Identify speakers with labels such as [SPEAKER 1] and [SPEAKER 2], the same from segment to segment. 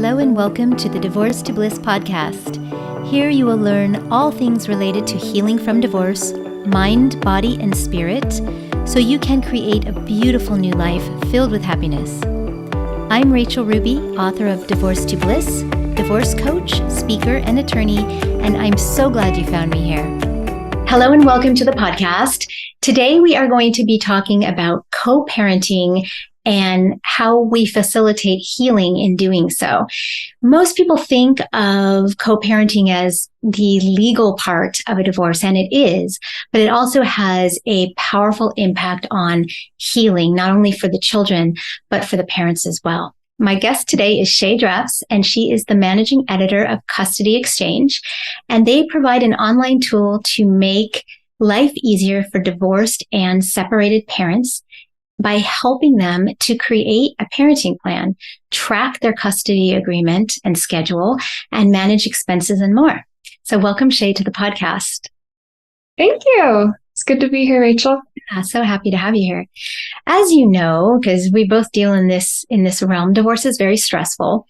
[SPEAKER 1] Hello and welcome to the Divorce to Bliss podcast. Here you will learn all things related to healing from divorce, mind, body, and spirit, so you can create a beautiful new life filled with happiness. I'm Rachel Ruby, author of Divorce to Bliss, divorce coach, speaker, and attorney, and I'm so glad you found me here. Hello and welcome to the podcast. Today we are going to be talking about co-parenting and how we facilitate healing in doing so. Most people think of co-parenting as the legal part of a divorce, and it is, but it also has a powerful impact on healing, not only for the children, but for the parents as well. My guest today is Shea Drefs, and she is the managing editor of Custody Xchange, and they provide an online tool to make life easier for divorced and separated parents by helping them to create a parenting plan, track their custody agreement and schedule, and manage expenses and more. So welcome, Shea, to the podcast.
[SPEAKER 2] Thank you. It's good to be here, Rachel.
[SPEAKER 1] So happy to have you here. As you know, because we both deal in this realm, divorce is very stressful.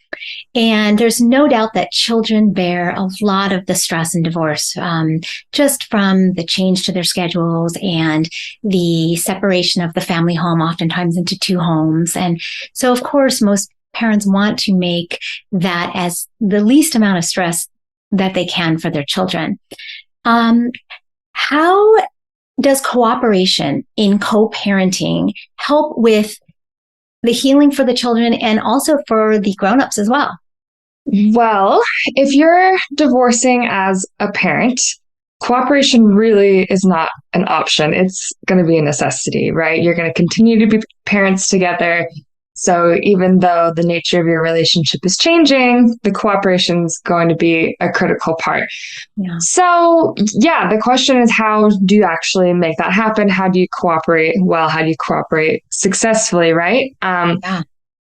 [SPEAKER 1] And there's no doubt that children bear a lot of the stress in divorce, just from the change to their schedules and the separation of the family home, oftentimes into two homes. And so, of course, most parents want to make that as the least amount of stress that they can for their children. How does cooperation in co-parenting help with the healing for the children and also for the grown-ups as well?
[SPEAKER 2] Well, if you're divorcing as a parent, cooperation really is not an option. It's going to be a necessity, right? You're going to continue to be parents together. So even though the nature of your relationship is changing, the cooperation is going to be a critical part.
[SPEAKER 1] Yeah.
[SPEAKER 2] So the question is, how do you actually make that happen? How do you cooperate well? How do you cooperate successfully, right?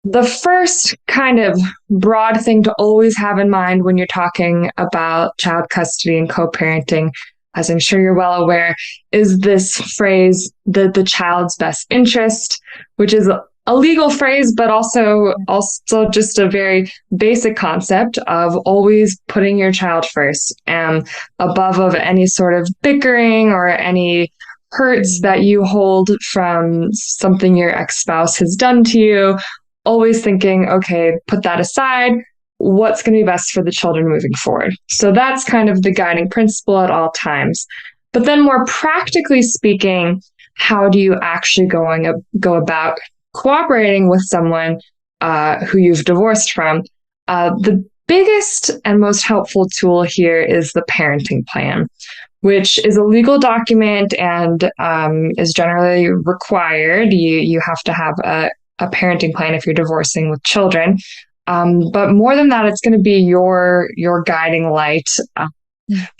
[SPEAKER 2] The first kind of broad thing to always have in mind when you're talking about child custody and co-parenting, as I'm sure you're well aware, is this phrase, the child's best interest, which is a legal phrase, but also just a very basic concept of always putting your child first, above of any sort of bickering or any hurts that you hold from something your ex-spouse has done to you. Always thinking, okay, put that aside. What's going to be best for the children moving forward? So that's kind of the guiding principle at all times. But then more practically speaking, how do you actually go about cooperating with someone who you've divorced from? The biggest and most helpful tool here is the parenting plan, which is a legal document and is generally required. You have to have a parenting plan if you're divorcing with children. But more than that, it's going to be your guiding light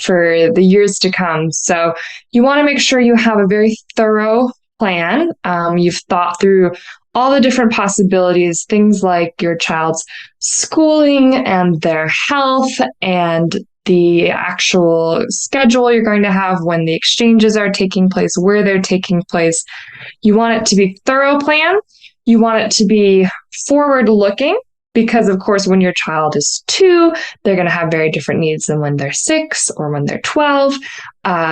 [SPEAKER 2] for the years to come. So you want to make sure you have a very thorough plan. You've thought through all the different possibilities, things like your child's schooling and their health and the actual schedule you're going to have when the exchanges are taking place, where they're taking place. You want it to be a thorough plan. You want it to be forward-looking because, of course, when your child is 2, they're going to have very different needs than when they're 6 or when they're 12.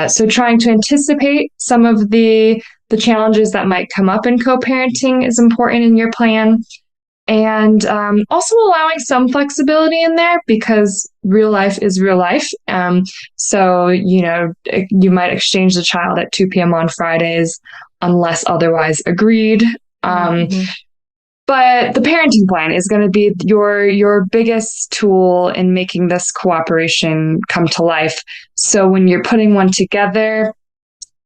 [SPEAKER 2] So trying to anticipate some of the challenges that might come up in co-parenting is important in your plan. And also allowing some flexibility in there because real life is real life. So, you might exchange the child at 2 p.m. on Fridays unless otherwise agreed. But the parenting plan is going to be your biggest tool in making this cooperation come to life. So when you're putting one together,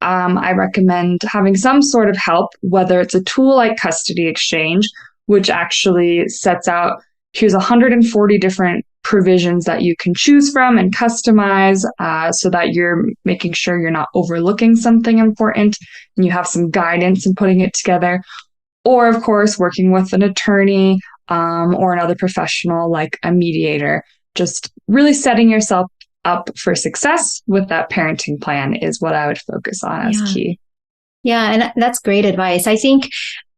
[SPEAKER 2] I recommend having some sort of help, whether it's a tool like Custody Xchange, which actually sets out, here's 140 different provisions that you can choose from and customize so that you're making sure you're not overlooking something important and you have some guidance in putting it together. Or, of course, working with an attorney or another professional like a mediator, just really setting yourself up for success with that parenting plan is what I would focus on as key.
[SPEAKER 1] Yeah, and that's great advice. I think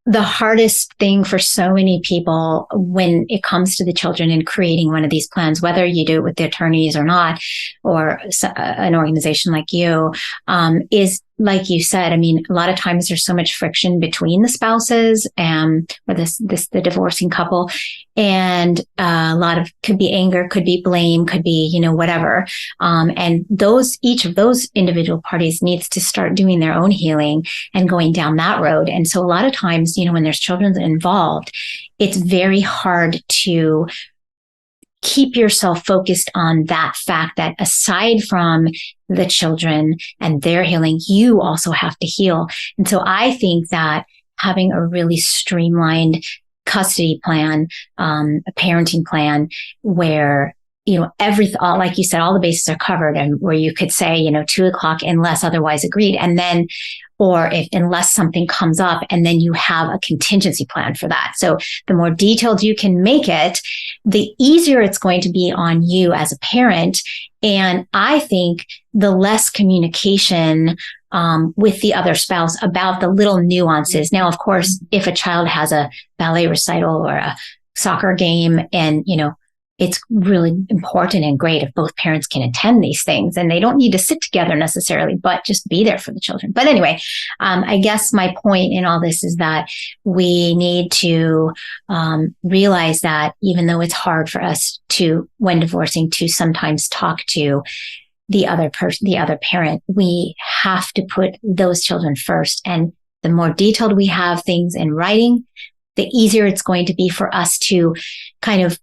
[SPEAKER 3] the hardest thing for so many people when it comes to the children and creating one of these plans, whether you do it with the attorneys or not, or an organization like you, is like you said. I mean, a lot of times there's so much friction between the spouses or the divorcing couple, and a lot of could be anger, could be blame, could be whatever. And each of those individual parties needs to start doing their own healing and going down that road. And so a lot of times, when there's children involved, it's very hard to keep yourself focused on that fact that aside from the children and their healing, you also have to heal. And so I think that having a really streamlined custody plan, a parenting plan where like you said, all the bases are covered, and where you could say, 2:00 unless otherwise agreed. And then, unless something comes up, and then you have a contingency plan for that. So the more detailed you can make it, the easier it's going to be on you as a parent. And I think the less communication with the other spouse about the little nuances. Now, of course, if a child has a ballet recital or a soccer game, and, it's really important and great if both parents can attend these things, and they don't need to sit together necessarily, but just be there for the children. But anyway, I guess my point in all this is that we need to realize that even though it's hard for us to, when divorcing, to sometimes talk to the other person, the other parent, we have to put those children first. And the more detailed we have things in writing, the easier it's going to be for us to kind of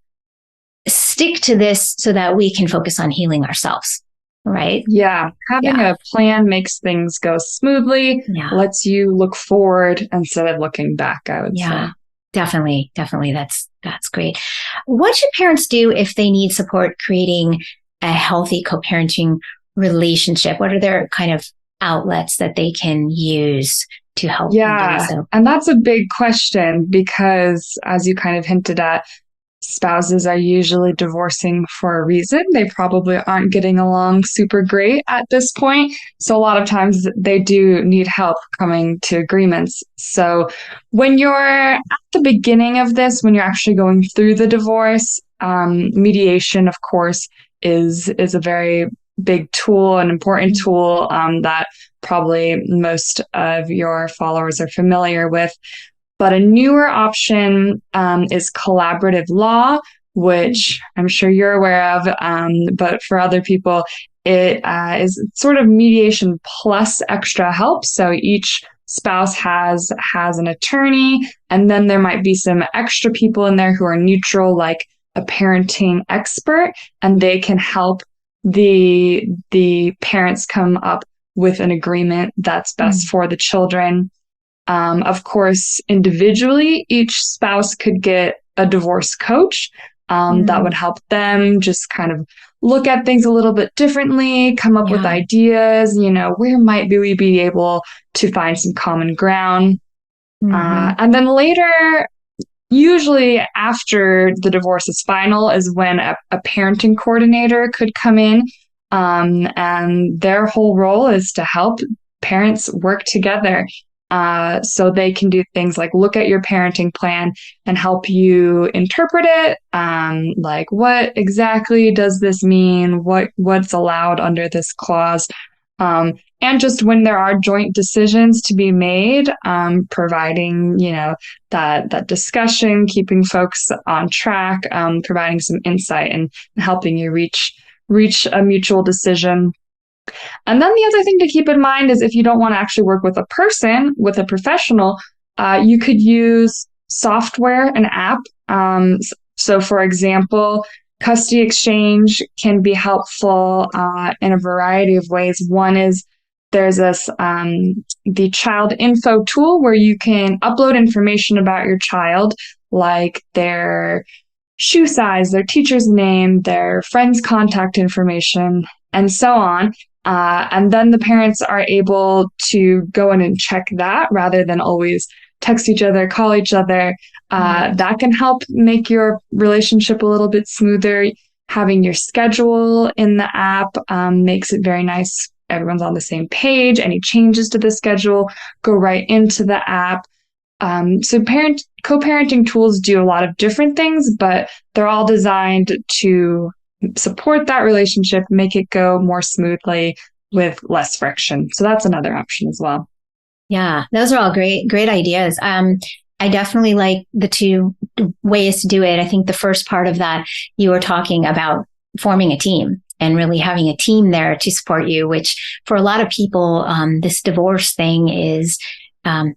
[SPEAKER 3] stick to this so that we can focus on healing ourselves. Right?
[SPEAKER 2] Yeah. Having a plan makes things go smoothly, lets you look forward instead of looking back, I would say.
[SPEAKER 3] Definitely. That's great. What should parents do if they need support creating a healthy co-parenting relationship? What are their kind of outlets that they can use to help them do so?
[SPEAKER 2] And that's a big question because, as you kind of hinted at, spouses are usually divorcing for a reason. They probably aren't getting along super great at this point. So a lot of times they do need help coming to agreements. So when you're at the beginning of this, when you're actually going through the divorce, mediation, of course, is a very big tool, an important tool that probably most of your followers are familiar with. But a newer option is collaborative law, which I'm sure you're aware of. But for other people, it is sort of mediation plus extra help. So each spouse has an attorney, and then there might be some extra people in there who are neutral, like a parenting expert, and they can help the parents come up with an agreement that's best for the children. Of course, individually, each spouse could get a divorce coach that would help them just kind of look at things a little bit differently, come up with ideas, where might we be able to find some common ground. And then later, usually after the divorce is final, is when a parenting coordinator could come in, and their whole role is to help parents work together. So they can do things like look at your parenting plan and help you interpret it. Like, what exactly does this mean? What's allowed under this clause? And just when there are joint decisions to be made, providing, that discussion, keeping folks on track, providing some insight and helping you reach a mutual decision. And then the other thing to keep in mind is if you don't want to actually work with a person, with a professional, you could use software, an app. So for example, Custody Xchange can be helpful in a variety of ways. One is there's this the child info tool where you can upload information about your child, like their shoe size, their teacher's name, their friend's contact information, and so on. And then the parents are able to go in and check that rather than always text each other, call each other. That can help make your relationship a little bit smoother. Having your schedule in the app makes it very nice. Everyone's on the same page. Any changes to the schedule go right into the app. So co-parenting tools do a lot of different things, but they're all designed to support that relationship, make it go more smoothly with less friction. So that's another option as well.
[SPEAKER 3] Yeah, those are all great ideas. I definitely like the two ways to do it. I think the first part of that, you were talking about forming a team and really having a team there to support you, which for a lot of people, this divorce thing is,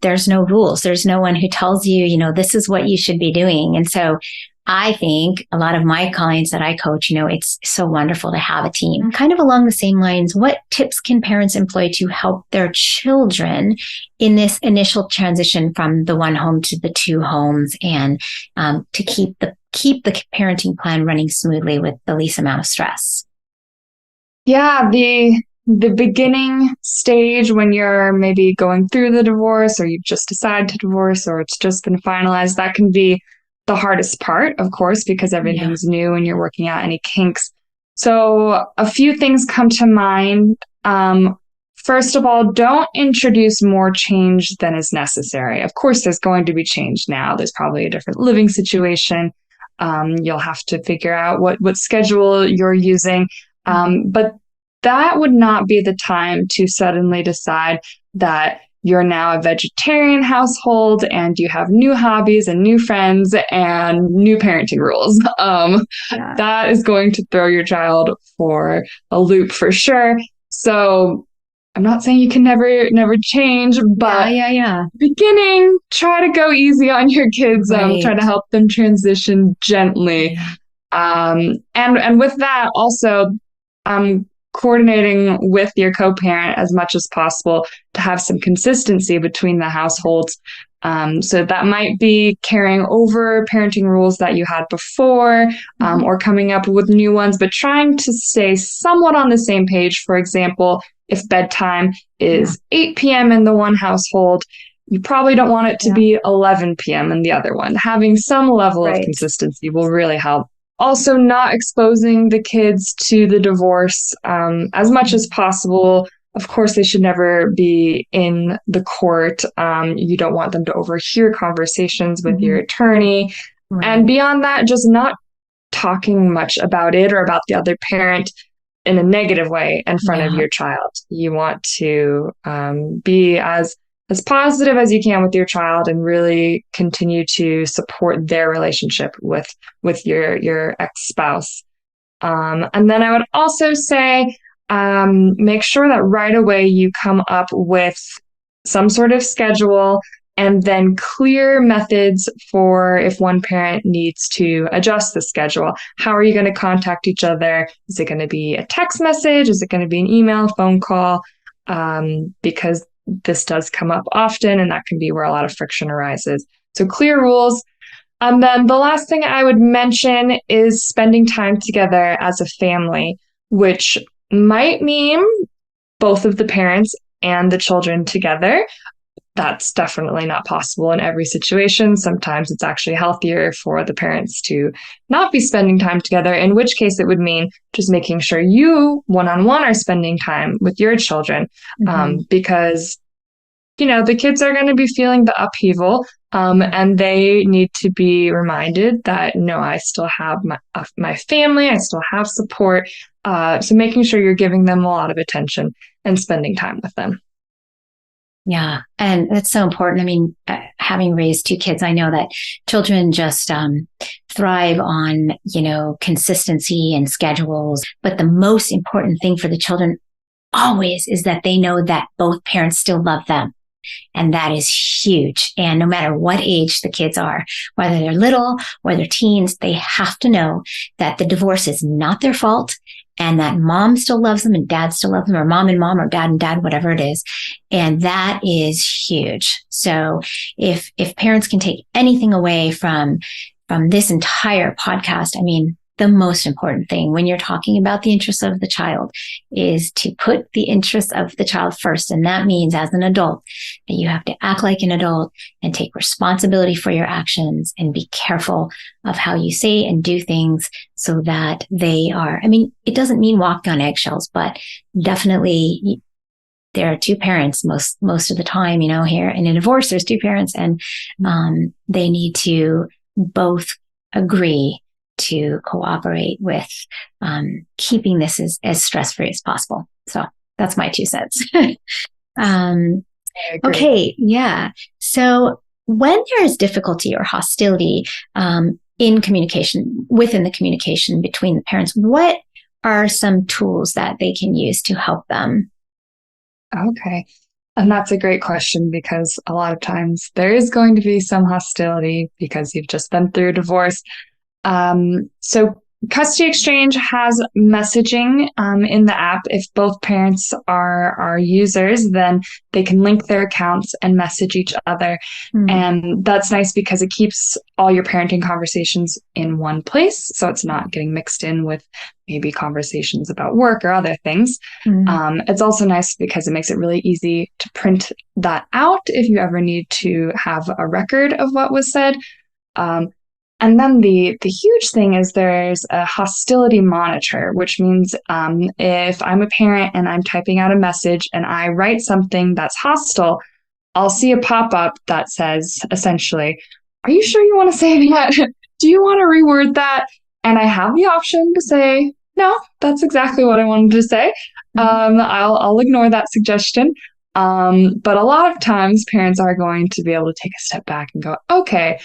[SPEAKER 3] there's no rules. There's no one who tells you, this is what you should be doing. And so I think a lot of my clients that I coach, it's so wonderful to have a team. Kind of along the same lines, what tips can parents employ to help their children in this initial transition from the one home to the two homes, and to keep the parenting plan running smoothly with the least amount of stress?
[SPEAKER 2] Yeah, the beginning stage when you're maybe going through the divorce, or you've just decided to divorce, or it's just been finalized, that can be the hardest part, of course, because everything's new and you're working out any kinks. So a few things come to mind. First of all, don't introduce more change than is necessary. Of course, there's going to be change now. There's probably a different living situation. You'll have to figure out what schedule you're using. But that would not be the time to suddenly decide that you're now a vegetarian household and you have new hobbies and new friends and new parenting rules. That is going to throw your child for a loop for sure. So I'm not saying you can never change, but beginning, try to go easy on your kids. Try to help them transition gently. And with that also, coordinating with your co-parent as much as possible to have some consistency between the households. So that might be carrying over parenting rules that you had before, or coming up with new ones, but trying to stay somewhat on the same page. For example, if bedtime is 8 p.m. in the one household, you probably don't want it to be 11 p.m. in the other one. Having some level of consistency will really help. Also, not exposing the kids to the divorce as much as possible. Of course, they should never be in the court. You don't want them to overhear conversations with your attorney. And beyond that, just not talking much about it or about the other parent in a negative way in front of your child. You want to be as positive as you can with your child and really continue to support their relationship with your ex-spouse. And then I would also say, make sure that right away you come up with some sort of schedule, and then clear methods for if one parent needs to adjust the schedule. How are you going to contact each other? Is it going to be a text message? Is it going to be an email, phone call? Because this does come up often, and that can be where a lot of friction arises. So clear rules. And then the last thing I would mention is spending time together as a family, which might mean both of the parents and the children together. That's definitely not possible in every situation. Sometimes it's actually healthier for the parents to not be spending time together, in which case it would mean just making sure you one-on-one are spending time with your children, because, the kids are going to be feeling the upheaval, and they need to be reminded that, no, I still have my family, I still have support. So making sure you're giving them a lot of attention and spending time with them.
[SPEAKER 3] Yeah. And that's so important. I mean, having raised two kids, I know that children just thrive on, consistency and schedules. But the most important thing for the children always is that they know that both parents still love them. And that is huge. And no matter what age the kids are, whether they're little or they're teens, they have to know that the divorce is not their fault, and that mom still loves them and dad still loves them, or mom or dad and dad, whatever it is. And that is huge. So if parents can take anything away from this entire podcast, I mean, the most important thing when you're talking about the interests of the child is to put the interests of the child first. And that means, as an adult, that you have to act like an adult and take responsibility for your actions and be careful of how you say and do things, so that they are, it doesn't mean walk on eggshells, but definitely there are two parents most of the time, here in a divorce, there's two parents, and they need to both agree to cooperate with keeping this as stress-free as possible. So that's my 2 cents. Okay. Yeah. So when there is difficulty or hostility in communication, within the communication between the parents, what are some tools that they can use to help them?
[SPEAKER 2] Okay. And that's a great question, because a lot of times there is going to be some hostility because you've just been through a divorce. So Custody Exchange has messaging in the app. If both parents are users, then they can link their accounts and message each other. And that's nice because it keeps all your parenting conversations in one place. So it's not getting mixed in with maybe conversations about work or other things. It's also nice because it makes it really easy to print that out if you ever need to have a record of what was said. And then the huge thing is there's a hostility monitor, which means if I'm a parent and I'm typing out a message and I write something that's hostile, I'll see a pop-up that says, essentially, are you sure you want to say that? Do you want to reword that? And I have the option to say, no, that's exactly what I wanted to say. I'll ignore that suggestion. But a lot of times parents are going to be able to take a step back and go, okay,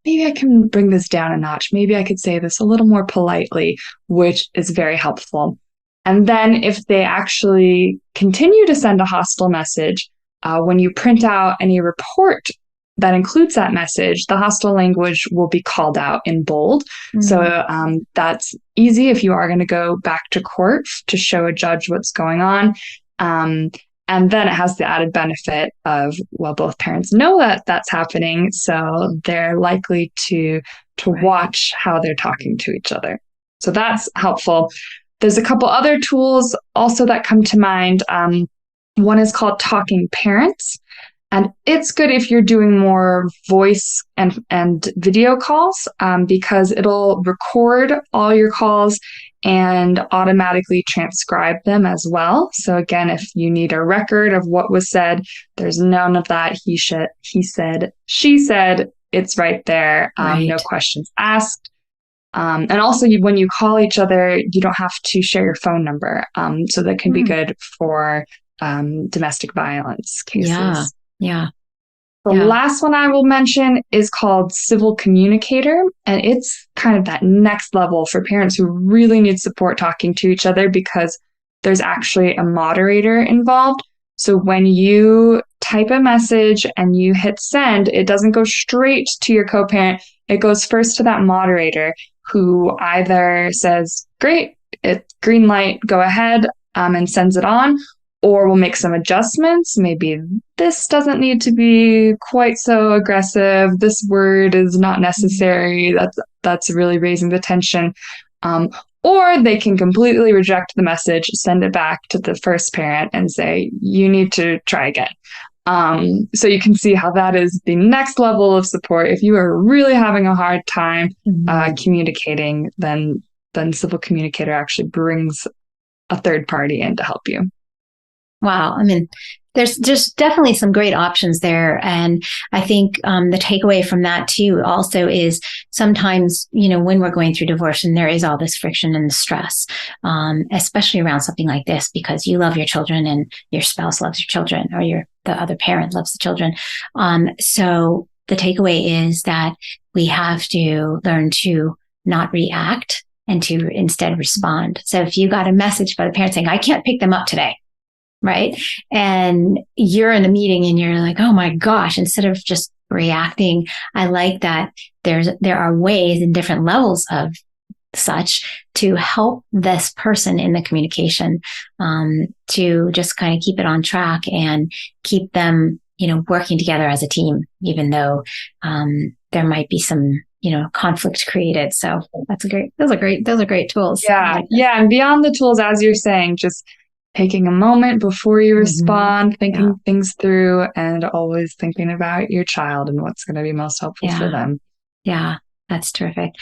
[SPEAKER 2] maybe I can bring this down a notch. Maybe I could say this a little more politely, which is very helpful. And then if they actually continue to send a hostile message, when you print out any report that includes that message, the hostile language will be called out in bold. So that's easy if you are going to go back to court to show a judge what's going on. And then it has the added benefit of, well, both parents know that that's happening, so they're likely to watch how they're talking to each other. So that's helpful. There's a couple other tools also that come to mind. One is called Talking Parents, and it's good if you're doing more voice and video calls because it'll record all your calls and automatically transcribe them as well. So again, if you need a record of what was said, there's none of that he said, she said. It's right there. No questions asked. And also, when you call each other, you don't have to share your phone number. So that can be good for domestic violence cases. The last one I will mention is called Civil Communicator, and it's kind of that next level for parents who really need support talking to each other because there's actually a moderator involved. So when you type a message and you hit send, it doesn't go straight to your co-parent. It goes first to that moderator who either says, great, green light, go ahead, and sends it on, or we'll make some adjustments. Maybe this doesn't need to be quite so aggressive. This word is not necessary. That's really raising the tension. Or they can completely reject the message, send it back to the first parent and say, you need to try again. So you can see how that is the next level of support. If you are really having a hard time communicating, then Civil Communicator actually brings a third party in to help you.
[SPEAKER 3] Wow. I mean, there's just definitely some great options there. And I think the takeaway from that too also is sometimes, when we're going through divorce and there is all this friction and stress, especially around something like this, because you love your children and your spouse loves your children, or the other parent loves the children. So the takeaway is that we have to learn to not react and to instead respond. So if you got a message by the parent saying, I can't pick them up today, right? And you're in a meeting and you're like, oh my gosh, instead of just reacting, I like that there are ways and different levels of such to help this person in the communication, to just kind of keep it on track and keep them, working together as a team, even though, there might be some, conflict created. So those are great tools.
[SPEAKER 2] Yeah. And beyond the tools, as you're saying, just taking a moment before you respond, thinking things through, and always thinking about your child and what's going to be most helpful for them.
[SPEAKER 3] Yeah, That's terrific.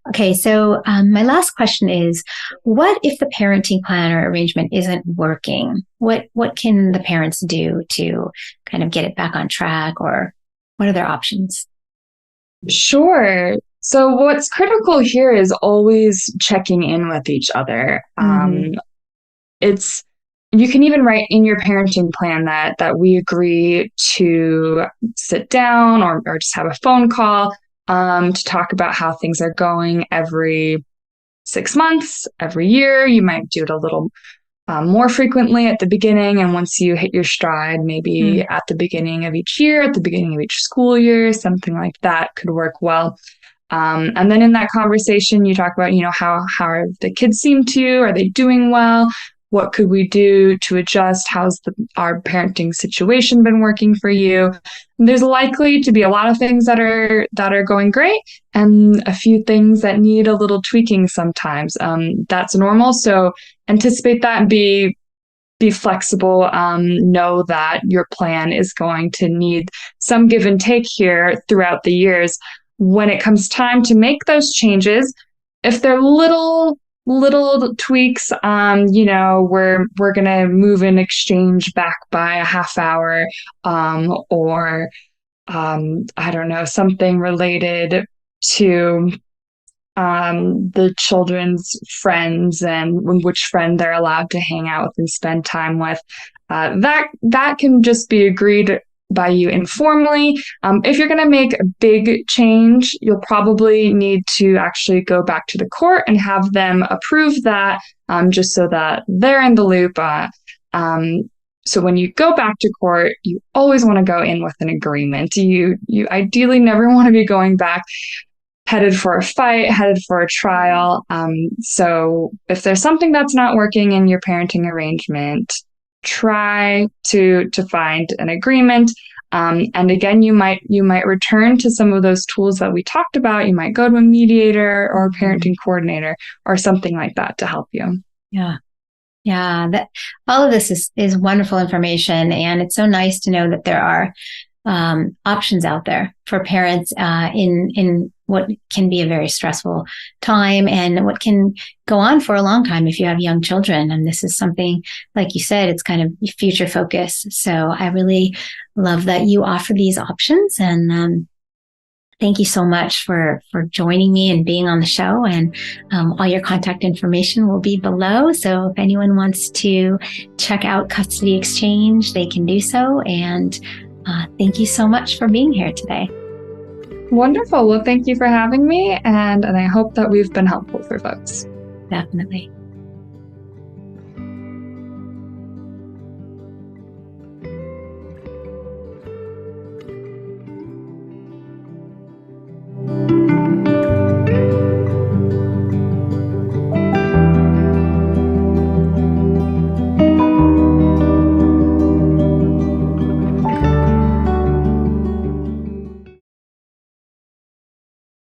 [SPEAKER 3] Okay, so my last question is, what if the parenting plan or arrangement isn't working? What can the parents do to kind of get it back on track, or what are their options?
[SPEAKER 2] Sure. So what's critical here is always checking in with each other. It's You can even write in your parenting plan that we agree to sit down or just have a phone call to talk about how things are going every 6 months, every year. You might do it a little more frequently at the beginning. And once you hit your stride, maybe at the beginning of each year, at the beginning of each school year, something like that could work well. And then in that conversation, you talk about, how are the kids seem to you? Are they doing well? What could we do to adjust? How's our parenting situation been working for you? And there's likely to be a lot of things that are going great, and a few things that need a little tweaking sometimes. That's normal. So anticipate that and be flexible. Know that your plan is going to need some give and take here throughout the years. When it comes time to make those changes, if they're little tweaks, we're going to move an exchange back by a half hour, or I don't know, something related to the children's friends and which friend they're allowed to hang out with and spend time with. That can just be agreed by you informally. If you're going to make a big change, you'll probably need to actually go back to the court and have them approve that, just so that they're in the loop. So when you go back to court, you always want to go in with an agreement. You ideally never want to be going back headed for a fight, headed for a trial. So if there's something that's not working in your parenting arrangement, try to find an agreement. And again, you might return to some of those tools that we talked about. You might go to a mediator or a parenting coordinator or something like that to help you.
[SPEAKER 3] Yeah. That all of this is wonderful information. And it's so nice to know that there are options out there for parents in what can be a very stressful time and what can go on for a long time if you have young children. And this is something, like you said, it's kind of future focus. So I really love that you offer these options. And thank you so much for joining me and being on the show. And all your contact information will be below. So if anyone wants to check out Custody Xchange, they can do so. And thank you so much for being here today.
[SPEAKER 2] Wonderful. Well, thank you for having me. And I hope that we've been helpful for folks.
[SPEAKER 3] Definitely.